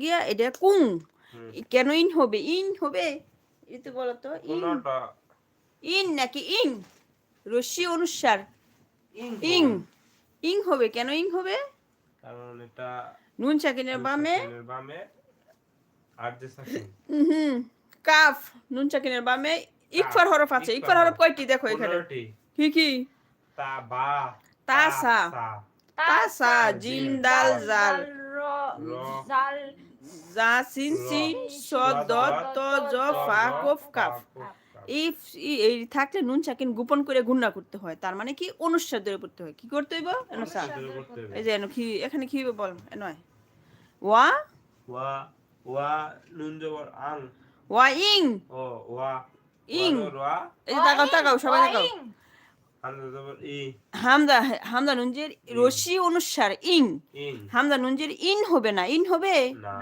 গিয়া এটা কুং। হুম। কেন ইন হবে? ইন হবে? এটা বলো তো। ইন কোনটা? ইন নাকি ইং? রস্যি অনুস্বার। ইং ইং। হবে। ইং হবে। কেন ইং হবে? কারণ এটা নুন সাকিনের নুন বামে সাকিনের বামে আর যে সাকিন। হুম কাফ। নুন সাকিনের বামে কাফ। ইকফার হরফ আছে। ইকফার ইকফার হরফ হরফ। কয়টি দেখো এখানে? 15টি। কি কি? তা, বা, তা, তাসা, সা, তাসা, জিম দাল জাল, র, জাল জা সিন র, সিন, স দদ, দ দদ, ত জ ত, ফা জ, কফ ফা, কাফ। কুফ, কাফ। এই থাকলে নুন সাকিন গোপন করে গুণনা করতে হয়। তার মানে কি অনুস্বার ধরে পড়তে হয়। কি করতে হইব? এনসা। অনুচ্ছেদ ধরে করতে হবে। এই যে কি এখানে কি হইব বল নয়। ওয়া ওয়া, ওয়া, নুন জবর আং। ওয়া ইং। ও, ওয়া, ইং। ওয়া র, ওয়া, এই যে তাকাও তাকাও সবাই তাকাও। হামজা জবর ই, হামদা হামদা নুনজের ইং, রশি অনুস্বার ইং। ইং, হামদা নুনজের ইন হবে না। ইন হবে? না।